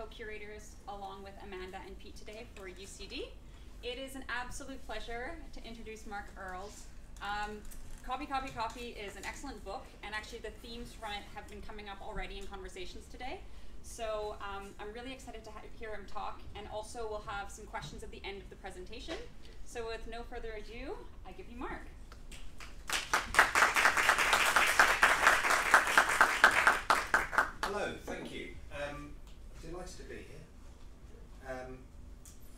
co-curators along with Amanda and Pete today for UCD. It is an absolute pleasure to introduce Mark Earls. Copy, Copy, Copy is an excellent book, and actually the themes from it have been coming up already in conversations today. So I'm really excited to hear him talk, and also we'll have some questions at the end of the presentation. So with no further ado, I give you Mark. Hello, thank you. Delighted to be here.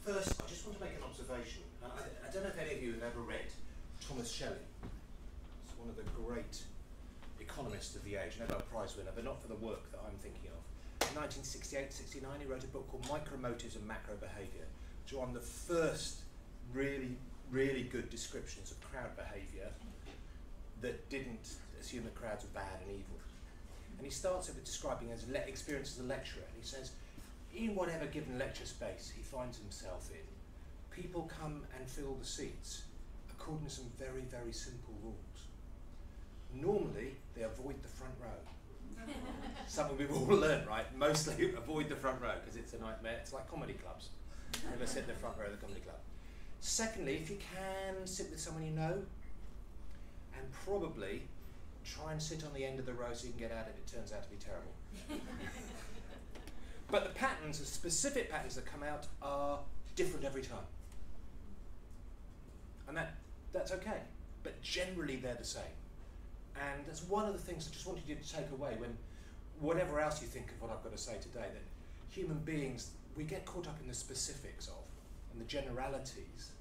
First, I just want to make an observation. I don't know if any of you have ever read Thomas Shelley. He's one of the great economists of the age, Nobel Prize winner, but not for the work that I'm thinking of. In 1968-69, he wrote a book called Micromotives and Macro Behaviour, which are one of the first really, really good descriptions of crowd behaviour that didn't assume that crowds were bad and evil. And he starts with describing his experience as a lecturer, and he says, in whatever given lecture space he finds himself in, people come and fill the seats according to some very, very simple rules. Normally, they avoid the front row. Something we've all learned, right? Mostly avoid the front row, because it's a nightmare. It's like comedy clubs. Never sit in the front row of the comedy club. Secondly, if you can, sit with someone you know, and probably try and sit on the end of the row so you can get out if it turns out to be terrible. But the patterns, the specific patterns that come out, are different every time. And that's okay. But generally they're the same. And that's one of the things I just wanted you to take away when, whatever else you think of what I've got to say today, that human beings, we get caught up in the specifics of, and the generalities,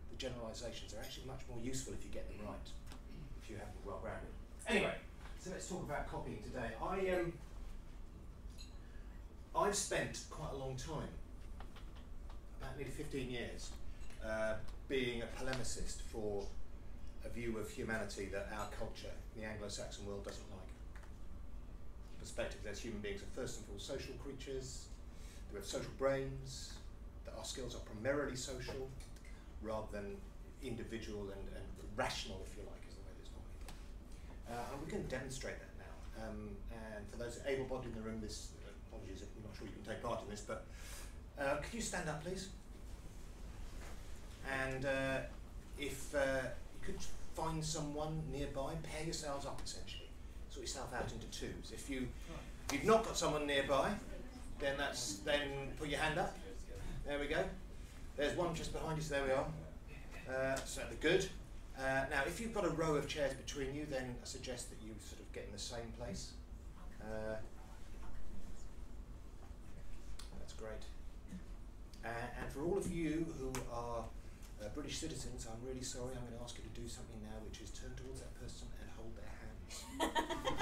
the generalizations are actually much more useful if you get them right, if you have them well grounded. Anyway, so let's talk about copying today. I've spent quite a long time, about nearly 15 years, being a polemicist for a view of humanity that our culture, the Anglo-Saxon world, doesn't like. The perspective that human beings are first and foremost social creatures, that we have social brains, that our skills are primarily social, rather than individual and rational, if you like, is the way it's normally done. And we're going to demonstrate that now. And for those able-bodied in the room, this, apologies, I'm not sure you can take part in this, but could you stand up, please? And if you could find someone nearby, pair yourselves up essentially. Sort yourself out into twos. If you've not got someone nearby, then put your hand up. There we go. There's one just behind you, so there we are. So good. Now, if you've got a row of chairs between you, then I suggest that you sort of get in the same place. That's great. And for all of you who are British citizens, I'm really sorry. I'm going to ask you to do something now, which is turn towards that person and hold their hands.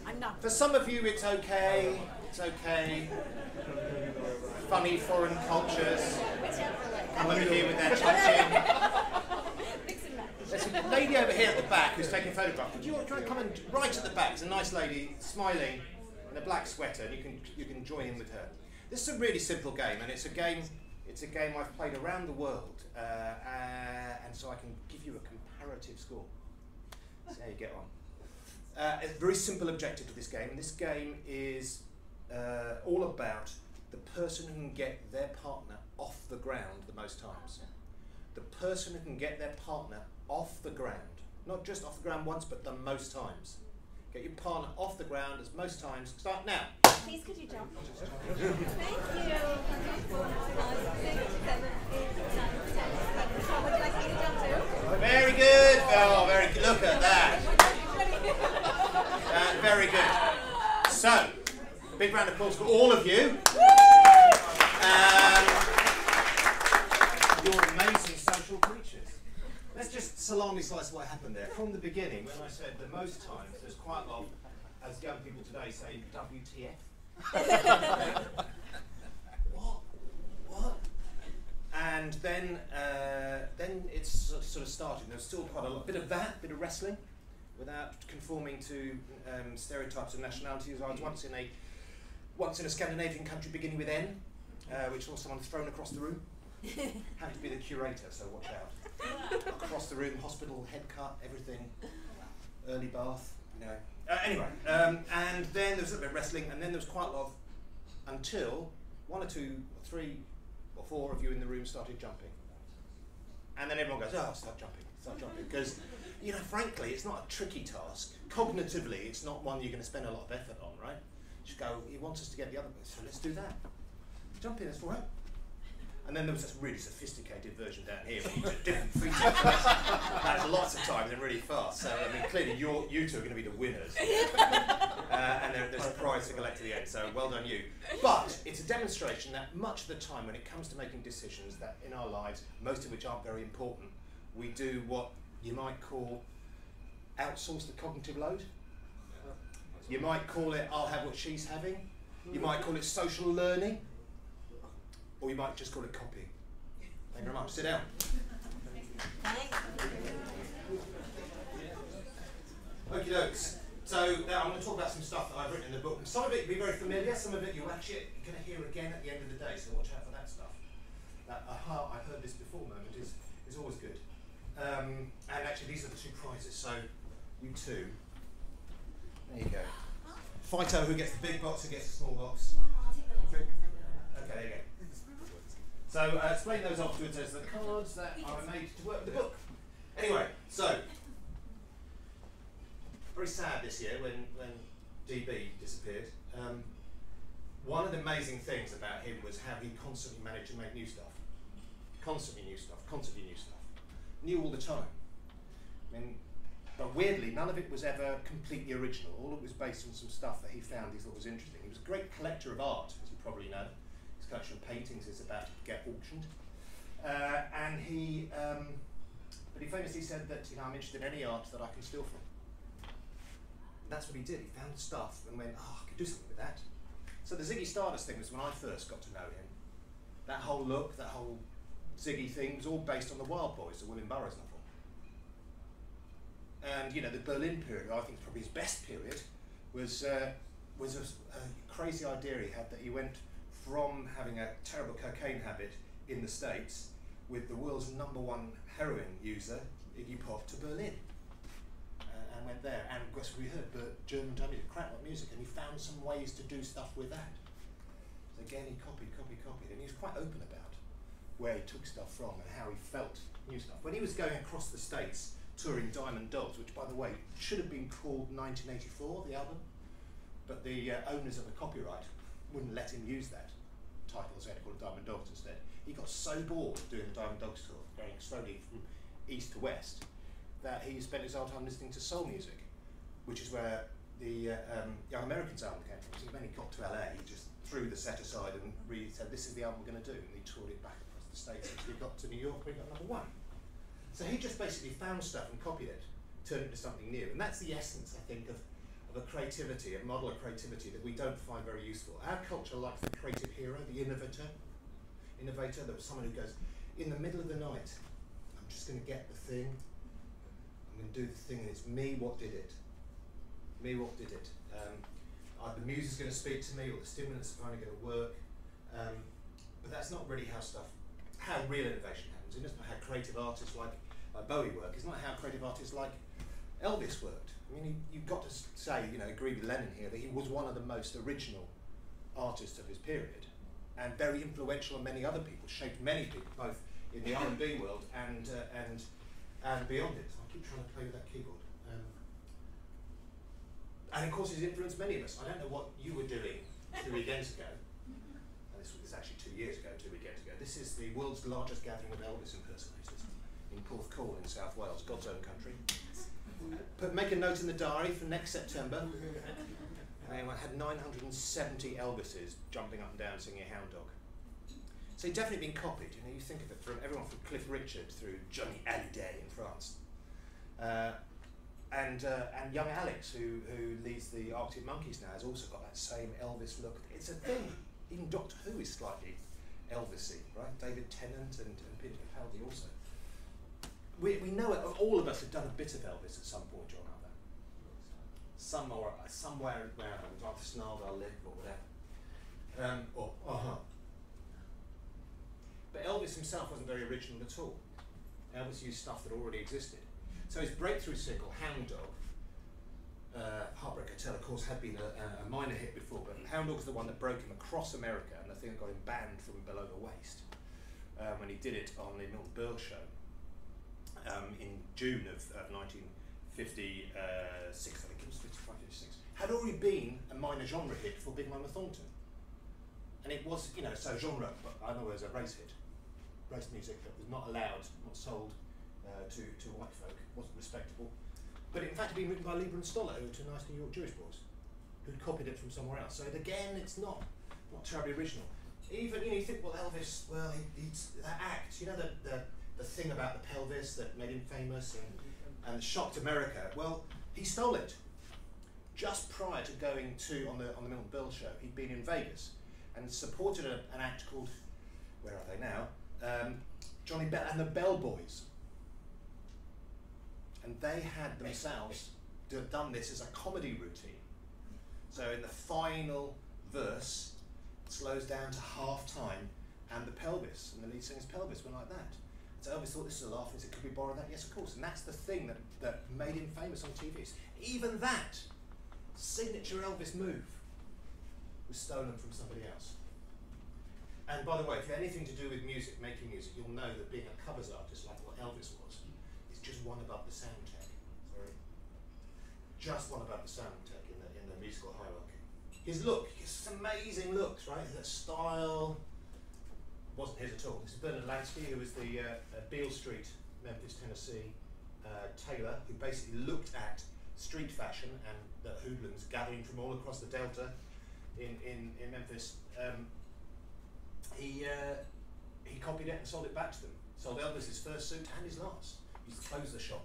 I'm not. For some of you, it's okay. It's okay. Funny foreign cultures. Come over here with their touching. There's a lady over here at the back who's taking a photograph. Would you want to come and right at the back? It's a nice lady smiling in a black sweater, and you can join in with her. This is a really simple game, and it's a game I've played around the world, and so I can give you a comparative score. See how you get on. A very simple objective to this game. This game is all about the person who can get their partner off the ground the most times. The person who can get their partner off the ground, not just off the ground once, but the most times. Get your partner off the ground as most times. Start now. Please, could you jump? Thank you. 4, 5, 6, 7, 8, 9, 10, 11. How would you like me to jump to? Very good. Oh, very good. Look at that. Very good. So, big round of applause for all of you. You're amazing social creatures. Let's just salami slice what happened there. From the beginning, when I said the most times, there's quite a lot of, as young people today say, WTF. What? And then it's sort of started. There's still quite a lot, bit of wrestling, without conforming to stereotypes of nationalities. I was once in a Scandinavian country beginning with N, which saw someone thrown across the room. Had to be the curator, so watch out. Across the room, hospital, head cut, everything, early bath, you know. Anyway, and then there was a bit of wrestling, and then there was quite a lot of, until 1 or 2 or 3 or 4 of you in the room started jumping. And then everyone goes, oh, start jumping, because, you know, frankly, it's not a tricky task. Cognitively, it's not one you're going to spend a lot of effort on, right? Just go, he wants us to get the other bit, so let's do that. Jump in, that's all right. And then there was this really sophisticated version down here where you did different features. That's lots of times and really fast. So, I mean, clearly you two are going to be the winners. And there's a prize to collect at the end, so well done you. But it's a demonstration that much of the time when it comes to making decisions that in our lives, most of which aren't very important, we do what you might call outsource the cognitive load. You might call it I'll have what she's having. You might call it social learning. Or you might just call it copying. Thank you very much. Sit down. Okie dokes. So now I'm going to talk about some stuff that I've written in the book. Some of it will be very familiar, some of it you're actually going to hear again at the end of the day, so watch out for that stuff. That aha, I've heard this before moment is always good. And actually these are the 2 prizes, so you two. There you go. Fighto, who gets the big box, who gets the small box. Okay, there you go. So explain those afterwards as the cards that are made to work with the book. Anyway, so very sad this year when DB disappeared. One of the amazing things about him was how he constantly managed to make new stuff. Constantly new stuff, constantly new stuff. New all the time. I mean, but weirdly, none of it was ever completely original. All of it was based on some stuff that he found he thought was interesting. He was a great collector of art, as you probably know. His collection of paintings is about to get auctioned. And he, but he famously said that, you know, I'm interested in any art that I can steal from. And that's what he did. He found stuff and went, oh, I could do something with that. So the Ziggy Stardust thing was when I first got to know him. That whole look, that whole Ziggy thing was all based on the Wild Boys, the William Burroughs novel. And you know, the Berlin period, I think probably his best period, was a crazy idea he had that he went from having a terrible cocaine habit in the States with the world's #1 heroin user, Iggy Pop, to Berlin. And went there, and of course we heard German Tommy did crap like music, and he found some ways to do stuff with that. So again, he copied, and he was quite open about where he took stuff from and how he felt new stuff. When he was going across the States touring Diamond Dogs, which by the way should have been called 1984, the album, but the owners of the copyright wouldn't let him use that title, so he had to call it Diamond Dogs instead. He got so bored doing the Diamond Dogs tour, going slowly from east to west, that he spent his whole time listening to soul music, which is where the Young Americans album came from. So when he got to LA, he just threw the set aside and really said, this is the album we're going to do, and he toured it back across the States until he got to New York, where he got #1. So he just basically found stuff and copied it, turned it into something new, and that's the essence, I think, of a creativity, a model of creativity that we don't find very useful. Our culture likes the creative hero, the innovator. There was someone who goes, in the middle of the night, I'm just going to get the thing, I'm going to do the thing, and it's me what did it. Me what did it. The music's going to speak to me, or the stimulants are finally going to work. But that's not really how real innovation happens. It's not how creative artists like Bowie work. It's not how creative artists like Elvis worked. I mean, you've got to say, you know, agree with Lennon here, that he was one of the most original artists of his period, and very influential on many other people, shaped many people, both in the R&B world and beyond it. So I keep trying to play with that keyboard. And of course he's influenced many of us. I don't know what you were doing 2 weekends ago. And this was actually 2 years ago, 2 weekends ago. This is the world's largest gathering of Elvis impersonators in Porthcawl in South Wales, God's own country. Make a note in the diary for next September. I had 970 Elvises jumping up and down singing a Hound Dog. So he'd definitely been copied. You know, you think of it from everyone from Cliff Richard through Johnny Hallyday in France. And young Alex, who leads the Arctic Monkeys now, has also got that same Elvis look. It's a thing. Even Doctor Who is slightly Elvis-y, right? David Tennant and Peter Capaldi also. We know it. All of us have done a bit of Elvis at some point or another. Somewhere where we've either snarled our lip or whatever. But Elvis himself wasn't very original at all. Elvis used stuff that already existed. So his breakthrough single, Hound Dog, Heartbreak Hotel, of course, had been a minor hit before, but Hound Dog is the one that broke him across America, and the thing that got him banned from Below the Waist when he did it on the Milton Berle show in June of 1956, I think it was 55, 56. Had already been a minor genre hit for Big Mama Thornton. And it was, you know, so genre, but I know it was a race hit. Race music that was not allowed, not sold to white folk, wasn't respectable. But in fact, it had been written by Lieber and Stoller, who were two nice New York Jewish boys, who'd copied it from somewhere else. So again, it's not terribly original. Even, you know, you think, well, Elvis, well, he's that act, you know, the thing about the pelvis that made him famous and shocked America. Well, he stole it. Just prior to going on the Milton Berle show, he'd been in Vegas and supported an act called, where are they now? Johnny Bell and the Bell Boys. And they had themselves done this as a comedy routine. So in the final verse, it slows down to half time, and the pelvis, and the lead singer's pelvis went like that. So Elvis thought this was a laugh, and he said, could we borrow that? Yes, of course. And that's the thing that made him famous on TV. Even that signature Elvis move was stolen from somebody else. And by the way, if you have anything to do with music, making music, you'll know that being a covers artist like what Elvis was, is just one above the sound tech. Sorry. Just one above the sound tech in the musical hierarchy. His look, his amazing looks, right? That style wasn't his at all. This is Bernard Lansky, who was the Beale Street, Memphis, Tennessee tailor, who basically looked at street fashion and the hoodlums gathering from all across the Delta in Memphis. He copied it and sold it back to them. Sold Elvis his first suit and his last. He used to close the shop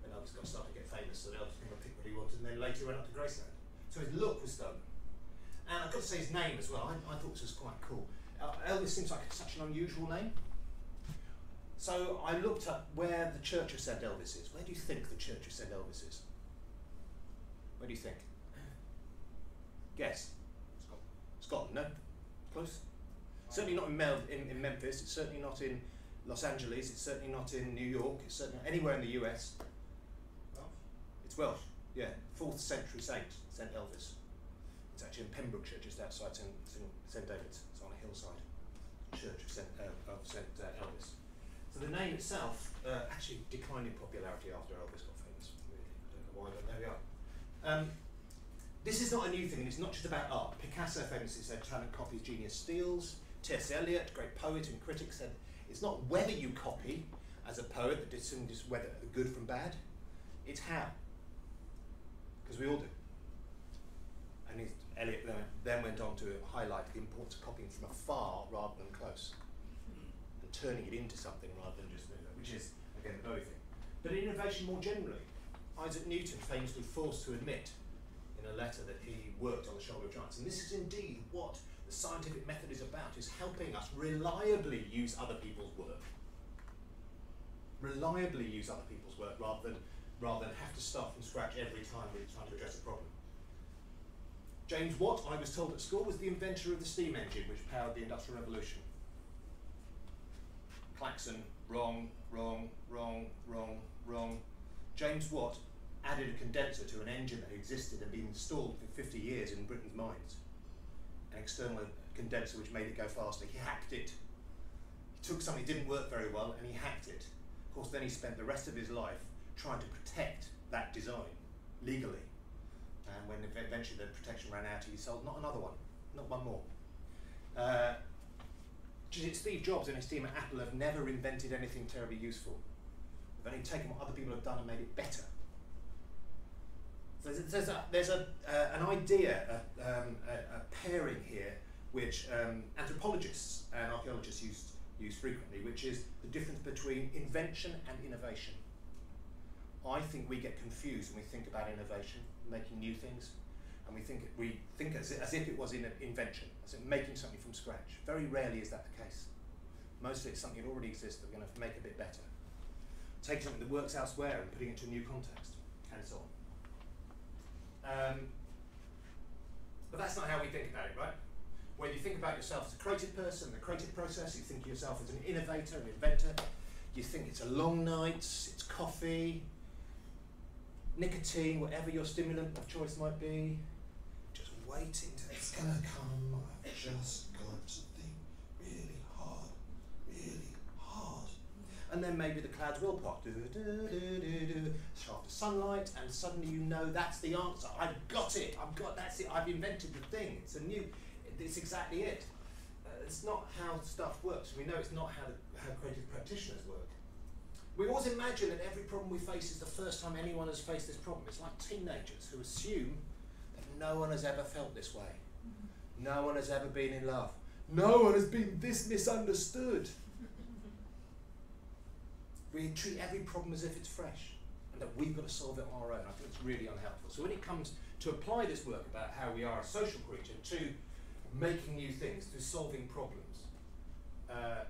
when Elvis started to get famous, so Elvis could pick what he wanted, and then later went up to Graceland. So his look was stolen. And I've got to say his name as well. I thought this was quite cool. Elvis seems like such an unusual name. So I looked up where the Church of St. Elvis is. Where do you think the Church of St. Elvis is? Where do you think? Guess. Scotland, no? Close? Certainly not in Memphis, it's certainly not in Los Angeles, it's certainly not in New York, it's certainly anywhere in the US. Welsh? It's Welsh, yeah. 4th century saint, St. Elvis. It's actually in Pembrokeshire, just outside St. David's. It's on a hillside. Church of St. Elvis. So the name itself actually declined in popularity after Elvis got famous. Really, I don't know why, but there we are. This is not a new thing, and it's not just about art. Picasso famously said, talent copies, genius steals. Tess Elliott, great poet and critic, said, it's not whether you copy as a poet that distinguishes whether good from bad, it's how. Because we all do. And Elliot then went on to highlight the importance of copying from afar rather than close, and turning it into something rather than just, which is, again, the Bowie thing. But innovation more generally, Isaac Newton famously forced to admit in a letter that he worked on the shoulder of giants, and this is indeed what the scientific method is about, is helping us reliably use other people's work. Reliably use other people's work rather than have to start from scratch every time we're trying to address a problem. James Watt, I was told at school, was the inventor of the steam engine which powered the Industrial Revolution. Klaxon, wrong, wrong, wrong, wrong, wrong. James Watt added a condenser to an engine that existed and been installed for 50 years in Britain's mines. An external condenser which made it go faster. He hacked it. He took something that didn't work very well and he hacked it. Of course, then he spent the rest of his life trying to protect that design legally. And when eventually the protection ran out, he sold not another one, not one more. Steve Jobs and his team at Apple have never invented anything terribly useful. They've only taken what other people have done and made it better. So there's an idea, a pairing here, which anthropologists and archaeologists use frequently, which is the difference between invention and innovation. I think we get confused when we think about innovation, making new things, and we think as if it was in an invention, as in making something from scratch. Very rarely is that the case. Mostly it's something that already exists that we're going to make a bit better. Take something that works elsewhere and putting it into a new context, and so on. But that's not how we think about it, right? When you think about yourself as a creative person, the creative process, you think of yourself as an innovator, an inventor, you think it's a long night, it's coffee, nicotine, whatever your stimulant of choice might be, just waiting till it's going to come. I've just got to think really hard, really hard. And then maybe the clouds will pop. After sunlight, and suddenly you know that's the answer. I've got it. That's it. I've invented the thing. It's exactly it. It's not how stuff works. We know it's not how creative practitioners work. We always imagine that every problem we face is the first time anyone has faced this problem. It's like teenagers who assume that no one has ever felt this way. No one has ever been in love. No one has been this misunderstood. We treat every problem as if it's fresh and that we've got to solve it on our own. I think it's really unhelpful. So when it comes to apply this work about how we are a social creature to making new things, to solving problems,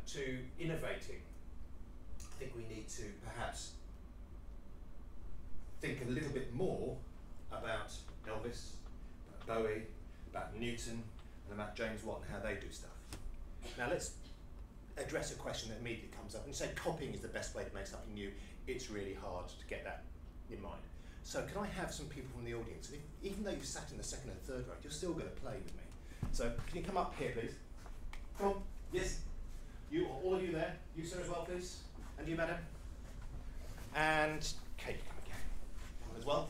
to innovating, I think we need to perhaps think a little bit more about Elvis, about Bowie, about Newton, and about James Watt and how they do stuff. Now let's address a question that immediately comes up. When you say copying is the best way to make something new, it's really hard to get that in mind. So can I have some people from the audience? And even though you've sat in the second and third row, you're still going to play with me. So can you come up here, please? Come on. Yes. You, all of you there. You, sir, as well, please. And you, madam. And Kate, come again. Come on as well.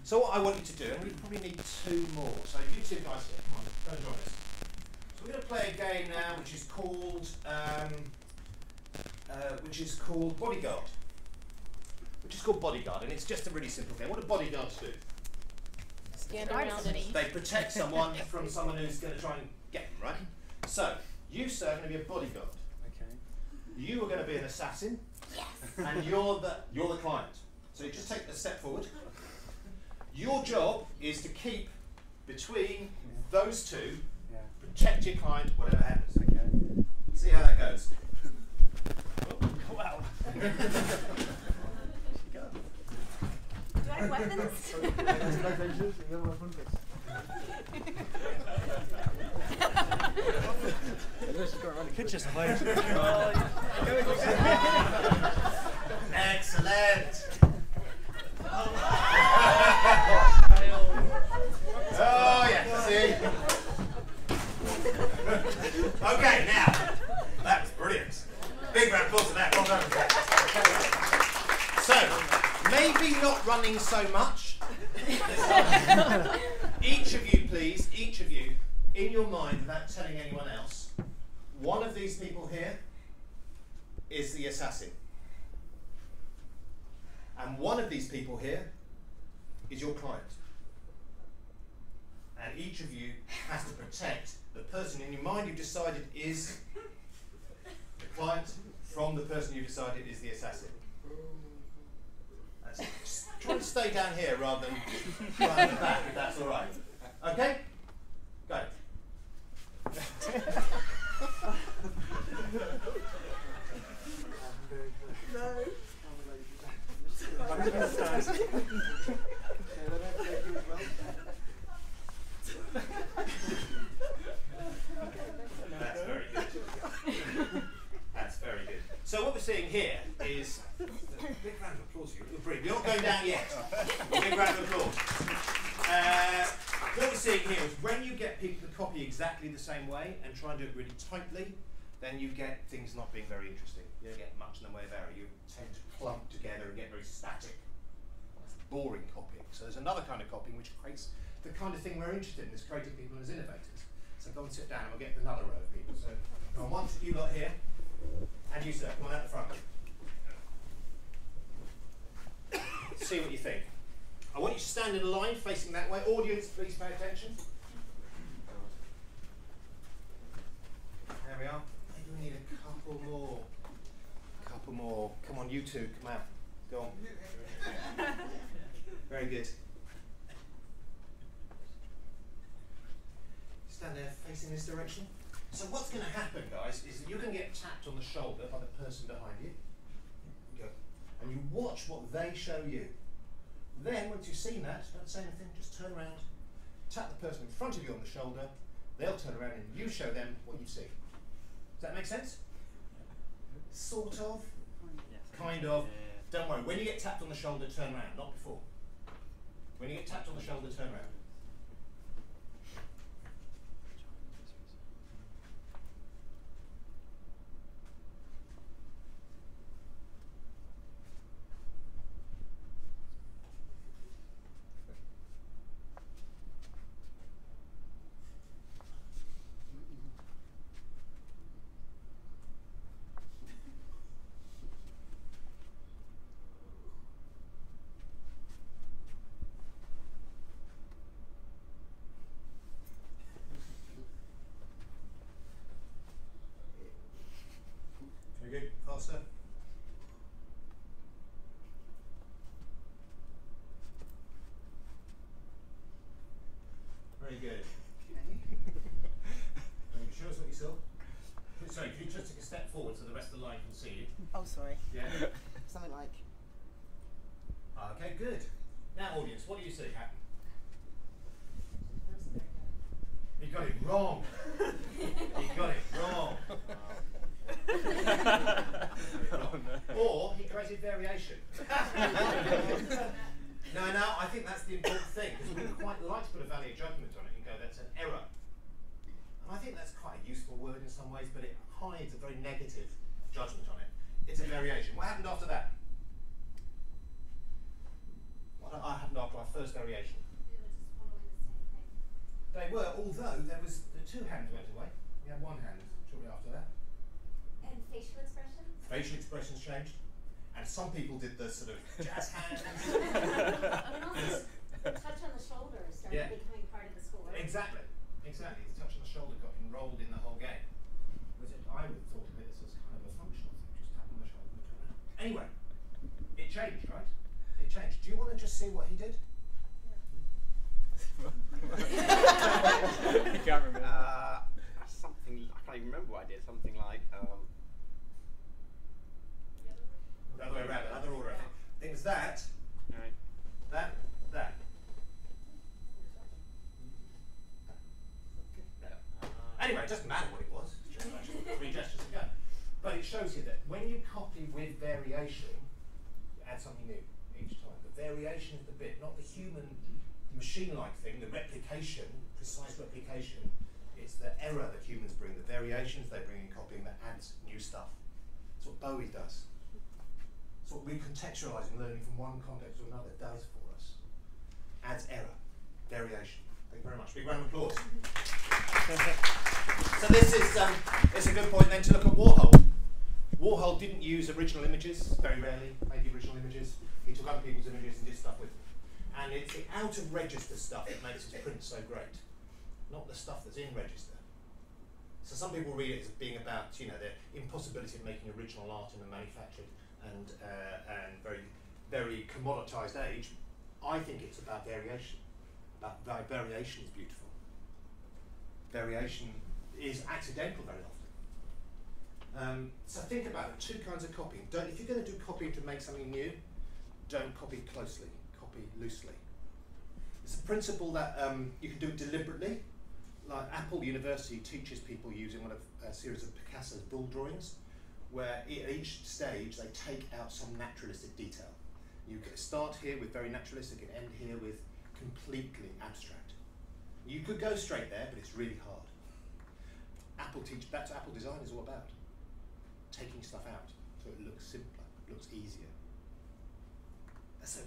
So what I want you to do, and we probably need two more. So you two guys here, come on, go and join us. So we're going to play a game now, which is called Bodyguard. Which is called Bodyguard, and it's just a really simple game. What do bodyguards do? Stand around. They protect someone from someone who's going to try and get them, right? So, you, sir, are going to be a bodyguard. Okay. You are going to be an assassin. Yes. And you're the client. So you just take a step forward. Your job is to keep between those two, protect your client, whatever happens. Okay. See how that goes. Oh, wow. Do I have weapons? Excellent. Oh yeah, see. Okay, now that was brilliant. Big round of applause for that. Well done. So, maybe not running so much. Each of you, please, each of you, in your mind, without telling anyone else, one of these people here is the assassin. And one of these people here is your client. And each of you has to protect the person in your mind you've decided is the client from the person you've decided is the assassin. That's it. Just try to stay down here rather than right at the back, if that's all right. Okay? Go. No. That's very good. That's very good. So what we're seeing here is a big round of applause for you. We're not going down yet. Big round of applause. What we're seeing here is when you get people to copy exactly the same way and try and do it really tightly, then you get things not being very interesting. You don't get much in the way of error. You tend to clump together and get very static. That's boring copying. So there's another kind of copying which creates the kind of thing we're interested in as creative people and as innovators. So go and sit down and we'll get another row of people. So come on, one you lot here, and you sir, come on out the front. See what you think. I want you to stand in a line facing that way. Audience, please pay attention. There we are. Maybe we need a couple more. Couple more. Come on, you two, come out. Go on. Very good. Stand there facing this direction. So what's going to happen, guys, is that you're going to get tapped on the shoulder by the person behind you. Go. And you watch what they show you. Then, once you've seen that, don't say anything, just turn around, tap the person in front of you on the shoulder, they'll turn around and you show them what you see. Does that make sense? Sort of? Yes. Kind of. Don't worry, when you get tapped on the shoulder, turn around, not before. When you get tapped on the shoulder, turn around. Very good. Faster. Very good. Can you show us what you saw? Sorry, can you just take a step forward so the rest of the line can see you? Oh, sorry. Yeah. Something like. Okay, good. Now, audience, what do you see happen? You got it wrong. You got it wrong. Or he created variation. No, I think that's the important thing, because we quite like to put a value judgment on it and go, that's an error. And I think that's quite a useful word in some ways, but it hides a very negative judgment on it. It's a variation. What happened after that? What happened after our first variation? They were just following the same thing. They were, although there was the two hands went away. We had one hand shortly after that. And facial expressions? Facial expressions changed. And some people did the sort of jazz hands. And also, touch on the shoulder started becoming part of the score. Exactly. The touch on the shoulder got enrolled in the whole game. Was it? I would have thought of it as kind of a functional thing, just tap on the shoulder and turn around. Anyway, it changed, right? It changed. Do you want to just see what he did? You can't remember. Something, I can't even remember what I did. Something like. The other way around, another order, I think. I think it's that, Right. that. Anyway, it doesn't matter what it was, it's just actually 3 gestures ago. But it shows you that when you copy with variation, you add something new each time. The variation is the bit, not the human machine-like thing, the replication, precise replication. It's the error that humans bring, the variations they bring in copying that adds new stuff. That's what Bowie does. That's what recontextualising, learning from one context to another does for us. Adds error, variation. Thank you very much. Big round of applause. So this is it's a good point then to look at Warhol. Warhol didn't use original images, very rarely made original images. He took other people's images and did stuff with them. And it's the out of register stuff that makes his print so great, not the stuff that's in register. So some people read it as being about, you know, the impossibility of making original art in a manufactured and very, very commoditized age. I think it's about variation. Variation is beautiful. Variation is accidental very often. So think about it, 2 kinds of copying. If you're going to do copying to make something new, don't copy closely, copy loosely. It's a principle that you can do it deliberately. Like Apple University teaches people using one of a series of Picasso's bull drawings, where at each stage they take out some naturalistic detail. You can start here with very naturalistic and end here with completely abstract. You could go straight there, but it's really hard. That's what Apple design is all about. Taking stuff out so it looks simpler, looks easier. That's a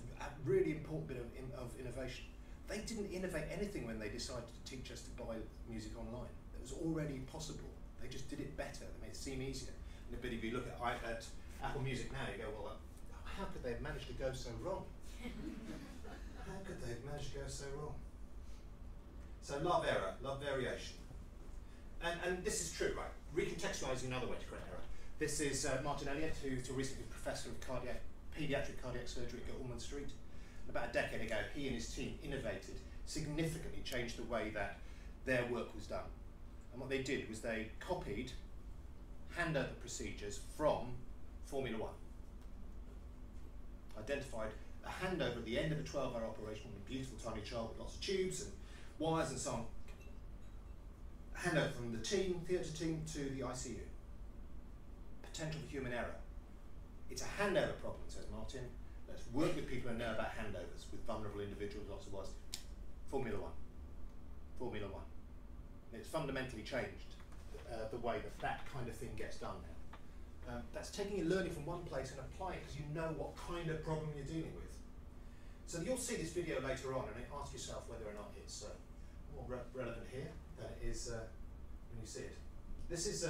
really important bit of innovation. They didn't innovate anything when they decided to teach us to buy music online. It was already possible. They just did it better. They made it seem easier. And if you look at Apple Music now, you go, well, how could they have managed to go so wrong? How could they have managed to go so wrong? So love error, love variation. And this is true, right? Recontextualising another way to correct error. This is Martin Elliot, who's a recent professor of paediatric cardiac surgery at Gilman Street. About a decade ago, he and his team innovated, significantly changed the way that their work was done. And what they did was they copied handover procedures from Formula One. Identified a handover at the end of a 12-hour operation with a beautiful tiny child with lots of tubes and wires and so on. Handover from the theatre team to the ICU. Potential for human error. It's a handover problem, says Martin, Let's work with people who know about handovers, with vulnerable individuals, lots of words. Formula One. Formula One. It's fundamentally changed the way that that kind of thing gets done now. That's taking your learning from one place and applying it because you know what kind of problem you're dealing with. So you'll see this video later on and ask yourself whether or not it's more relevant here than it is when you see it. This is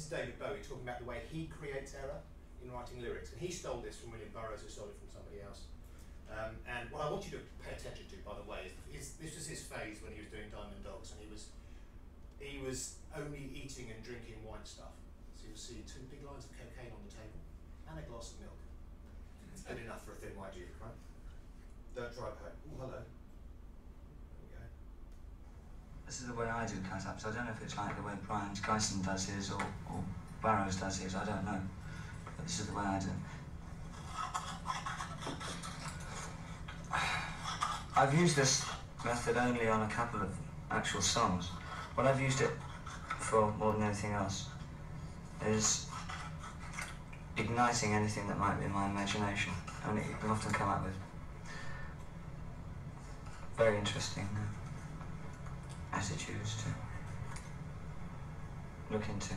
David Bowie talking about the way he creates error in writing lyrics. And he stole this from William Burroughs, who stole it from somebody else. And what I want you to pay attention to, by the way, is this was his phase when he was doing Diamond Dogs, and he was only eating and drinking white stuff. So you'll see 2 big lines of cocaine on the table and a glass of milk. It's good enough for a thin white duke, right? Don't drive home. Oh, hello. There we go. This is the way I do cut-ups. I don't know if it's like the way Brian Geisen does his or Burroughs does his, I don't know. But this is the way I do. I've used this method only on a couple of actual songs. What I've used it for more than anything else is igniting anything that might be in my imagination. And it can often come up with very interesting attitudes to look into.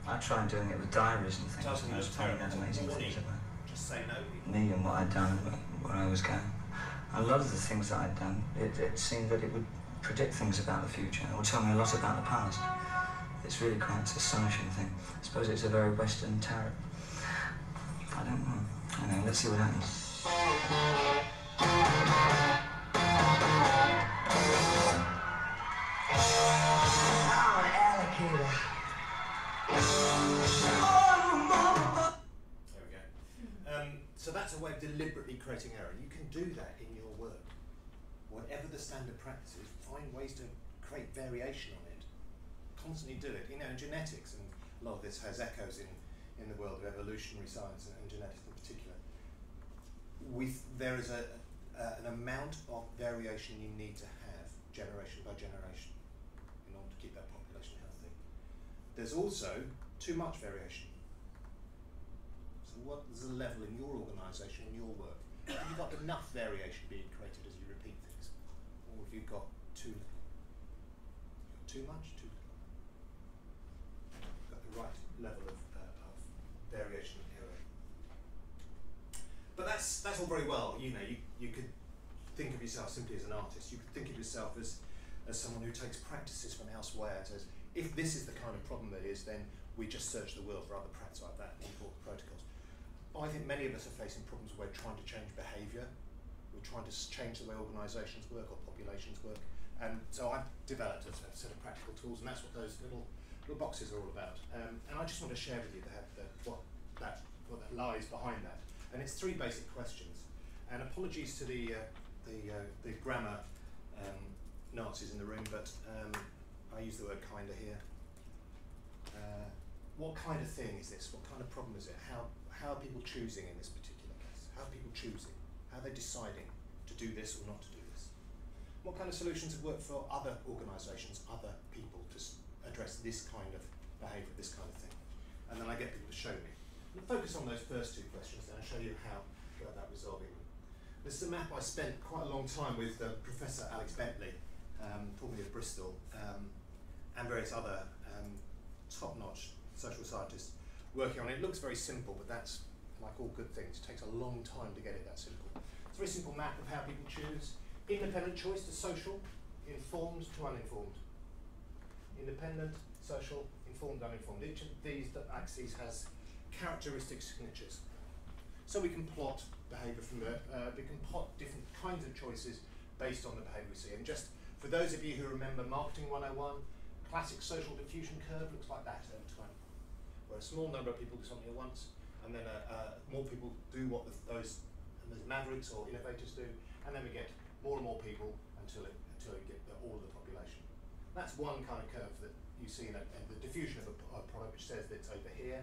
I tried doing it with diaries and things. I was telling those amazing things about Just say no. me and what I'd done and where I was going. A lot of the things that I'd done, it seemed that it would predict things about the future or tell me a lot about the past. It's really quite an astonishing thing. I suppose it's a very Western tarot. I don't know. Anyway, let's see what happens. There we go. So that's a way of deliberately creating error. You can do that in your work. Whatever the standard practice is, find ways to create variation on it. Constantly do it. You know, in genetics, and a lot of this has echoes in the world of evolutionary science and genetics in particular. There is an amount of variation you need to have generation by generation in order to keep that population healthy. There's also too much variation. So what is the level in your organisation, in your work? Have you got enough variation being created as you repeat things? Or have you got too little? Too much, too little? You've got the right level of variation and error. But that's all very well. You know, you could think of yourself simply as an artist. You could think of yourself as someone who takes practices from elsewhere. Says, if this is the kind of problem it is, then we just search the world for other practices like that, import protocols. I think many of us are facing problems where we're trying to change behaviour. We're trying to change the way organisations work or populations work. And so I've developed a set of practical tools, and that's what those little boxes are all about. And I just want to share with you what that lies behind that. And it's 3 basic questions. And apologies to the grammar Nazis in the room, but I use the word kinda here. What kind of thing is this? What kind of problem is it? How are people choosing in this particular case? How are people choosing? How are they deciding to do this or not to do this? What kind of solutions have worked for other organisations, other people to address this kind of behaviour, this kind of thing? And then I get people to show me. I'm going to focus on those first 2 questions, then I'll show you how to go about resolving them. This is a map I spent quite a long time with Professor Alex Bentley, formerly of Bristol, and various other top-notch social scientists working on it. It looks very simple, but that's like all good things. It takes a long time to get it that simple. It's a very simple map of how people choose. Independent choice to social, informed to uninformed. Independent, social, informed, uninformed. Each of these axes has characteristic signatures. So we can plot behaviour from there. We can plot different kinds of choices based on the behaviour we see. And just for those of you who remember Marketing 101, classic social diffusion curve looks like that over time, where a small number of people do something at once, and then more people do what those mavericks or innovators do, and then we get more and more people until we get all of the population. That's one kind of curve that you see in the diffusion of a product, which says that it's over here.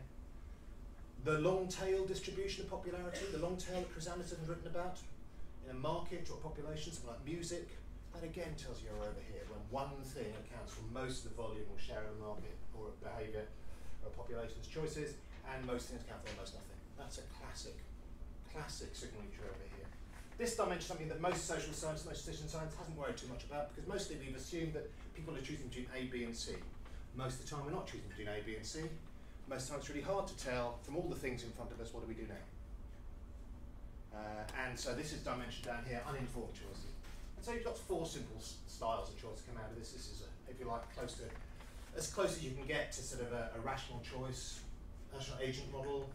The long tail distribution of popularity, the long tail that Chrysanthemum has written about in a market or a population, something like music, that again tells you you're over here, when one thing accounts for most of the volume or share of the market or behaviour or a population's choices, and most things account for almost nothing. That's a classic classic signature over here. This dimension is something that most social science, most decision science hasn't worried too much about, because mostly we've assumed that people are choosing between A, B and C. Most of the time we're not choosing between A, B and C. Most of the time it's really hard to tell from all the things in front of us, what do we do now? And so this is dimension down here, uninformed choices. And so you've got 4 simple styles of choice come out of this. This is, if you like, as close as you can get to sort of a rational choice, rational agent model.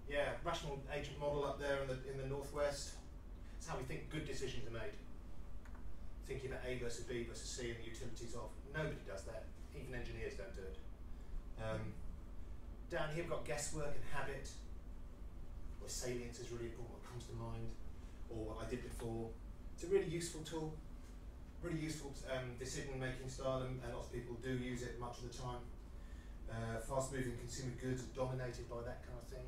Yeah, rational agent model up there in the northwest. It's how we think good decisions are made. Thinking about A versus B versus C and the utilities of. Nobody does that. Even engineers don't do it. Down here we've got guesswork and habit, where salience is really important, what comes to mind, or what I did before. It's a really useful tool, really useful decision-making style, and lots of people do use it much of the time. Fast-moving consumer goods are dominated by that kind of thing,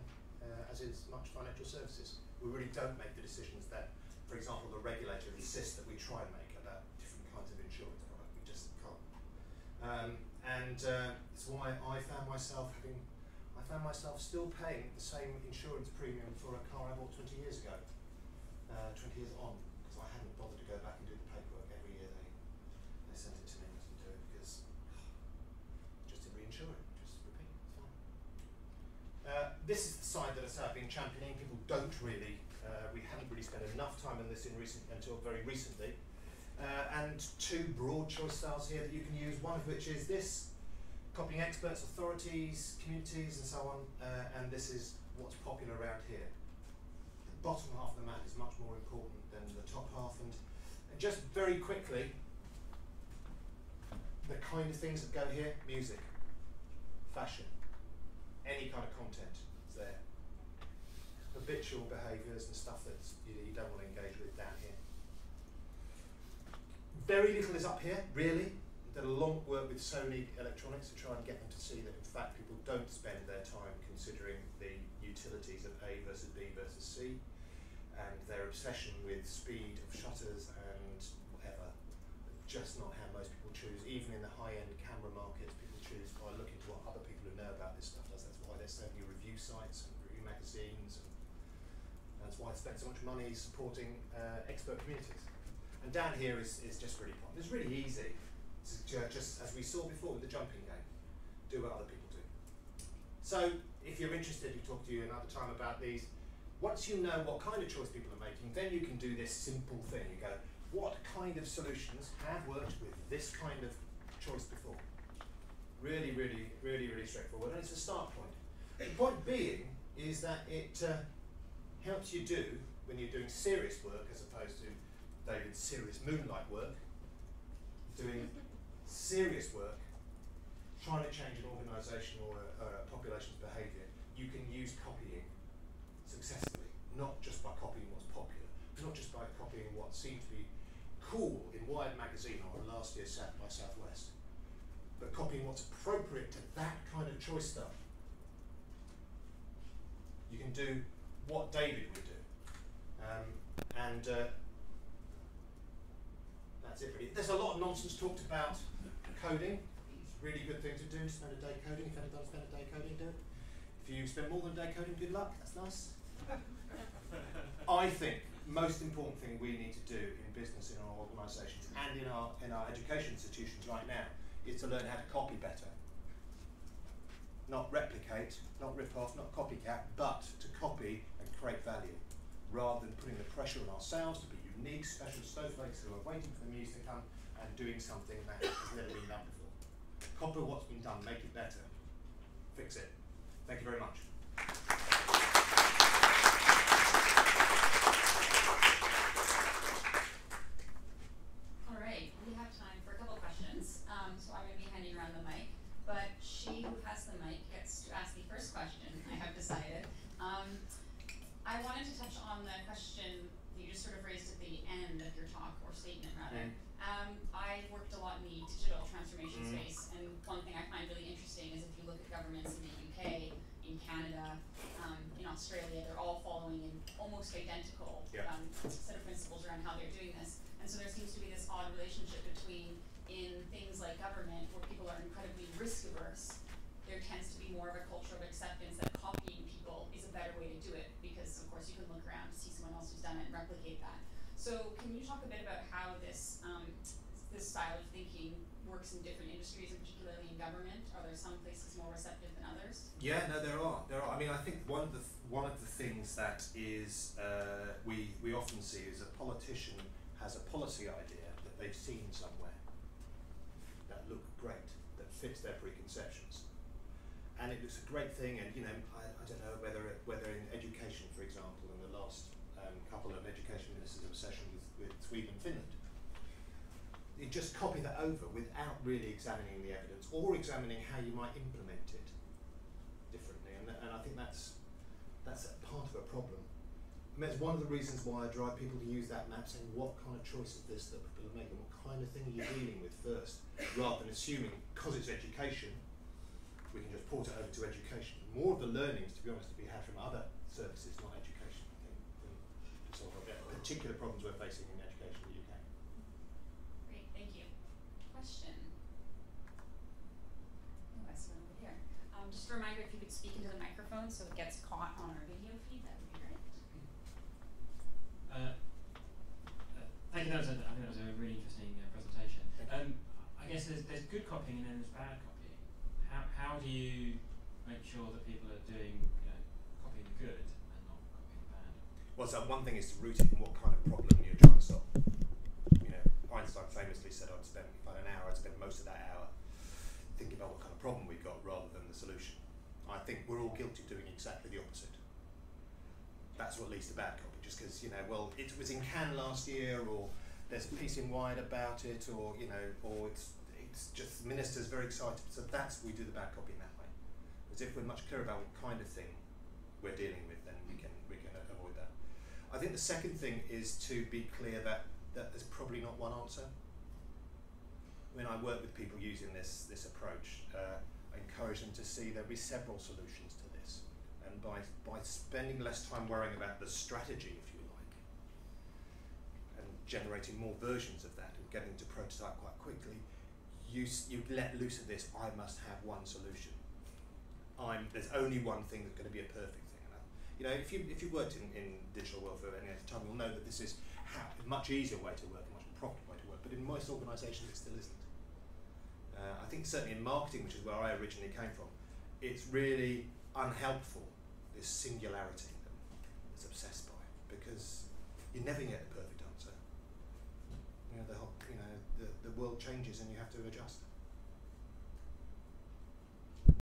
as is much financial services. We really don't make the decisions that, for example, the regulator insists that we try and make about different kinds of insurance products. We just can't. It's why I found myself still paying the same insurance premium for a car I bought 20 years ago, 20 years on, because I hadn't bothered to go back and do the paperwork every year. They sent it to me and I didn't do it because just to reinsure it, just repeat, it's fine. This is the side that I say I've been championing. People don't really, we haven't really spent enough time on this until very recently. And 2 broad choice styles here that you can use, one of which is this, copying experts, authorities, communities, and so on, and this is what's popular around here. The bottom half of the map is much more important than the top half, and just very quickly, the kind of things that go here: music, fashion, any kind of content is there. Habitual behaviours and stuff that you don't want to engage with down here. Very little is up here, really. Did a lot of work with Sony Electronics to try and get them to see that, in fact, people don't spend their time considering the utilities of A versus B versus C, and their obsession with speed of shutters and whatever, just not how most people choose. Even in the high-end camera markets, people choose by looking to what other people who know about this stuff does. That's why there's so many review sites and review magazines, and that's why I spent so much money supporting expert communities. And down here is just really fun. It's really easy. Just as we saw before with the jumping game, do what other people do. So if you're interested, we talk to you another time about these. Once you know what kind of choice people are making, then you can do this simple thing. You go, what kind of solutions have worked with this kind of choice before? Really, really, really, really straightforward, and it's a start point. The point being is that it helps you do, when you're doing serious work as opposed to David's serious moonlight work, doing serious work, trying to change an organisation or a population's behaviour, you can use copying successfully, not just by copying what's popular, not just by copying what seemed to be cool in Wired magazine or last year's South by Southwest, but copying what's appropriate to that kind of choice stuff. You can do what David would do. That's it really. There's a lot of nonsense talked about coding. It's a really good thing to do, spend a day coding. If anyone doesn't spend a day coding, do it. If you spend more than a day coding, good luck, that's nice. I think most important thing we need to do in business, in our organisations, and in our education institutions right now, is to learn how to copy better. Not replicate, not rip off, not copycat, but to copy and create value, rather than putting the pressure on ourselves to be unique, special snowflakes who are waiting for the muse to come and doing something that has never been done before. Copy what's been done, make it better, fix it. Thank you very much. All right, we have time for a couple questions. So I'm going to be handing around the mic, but she who has the mic gets to ask the first question, I have decided. I wanted to touch on the question that you just sort of raised at the end of your talk, or statement rather. I worked a lot in the digital transformation space, and one thing I find really interesting is if you look at governments in the UK, in Canada, in Australia, they're all following an almost identical set of principles around how they're doing this. And so there seems to be this odd relationship between, in things like government, where people are incredibly risk averse, there tends to be more of a culture of acceptance that copying people is a better way to do it, because of course you can look around, see someone else who's done it, and replicate that. So can you talk a bit about how this this style of thinking works in different industries, and particularly in government? Are there some places more receptive than others? Yeah, no, there are. I mean, I think one of the things that is we often see is a politician has a policy idea that they've seen somewhere that look great, that fits their preconceptions, and it looks a great thing. And you know, I don't know whether in education, for example, in the last couple of education ministers of a session with Sweden and Finland, you just copy that over without really examining the evidence or examining how you might implement it differently. And I think that's part of a problem. I mean, it's one of the reasons why I drive people to use that map, saying what kind of choice is this that people are making, what kind of thing are you dealing with first, rather than assuming because it's education we can just port it over to education. More of the learnings, to be honest, to be had from other services, not education, I think, than to solve the particular problems we're facing in education in the UK. Great, thank you. Question? Oh, I see one over here. Just a reminder, if you could speak into the microphone so it gets caught on our video feed, that would be great. Thank you. I think that was a really interesting presentation. I guess there's good copying and then there's bad copying. How do you make sure that people are doing, copying the good and not copying the bad? Well, so one thing is to root it in what kind of problem you're trying to solve. You know, Einstein famously said if I had an hour, I'd spend most of that hour thinking about what kind of problem we've got rather than the solution. I think we're all guilty of doing exactly the opposite. That's what leads to bad copy, just because, well, it was in Cannes last year, or there's a piece in Wired about it, or, or it's just ministers very excited. So we do the bad copy in that way. As if we're much clearer about what kind of thing we're dealing with, then we can avoid that. I think the second thing is to be clear that there's probably not one answer. When I work with people using this approach, I encourage them to see there'll be several solutions to this. And by spending less time worrying about the strategy, if you like, and generating more versions of that and getting to prototype quite quickly, you let loose of this, I must have one solution. There's only one thing that's going to be a perfect thing. If you worked in digital world for any time, you'll know that this is a much easier way to work, a much more profitable way to work, but in most organisations it still isn't. I think certainly in marketing, which is where I originally came from, it's really unhelpful, this singularity that is obsessed by, because you never get the perfect answer. The world changes and you have to adjust.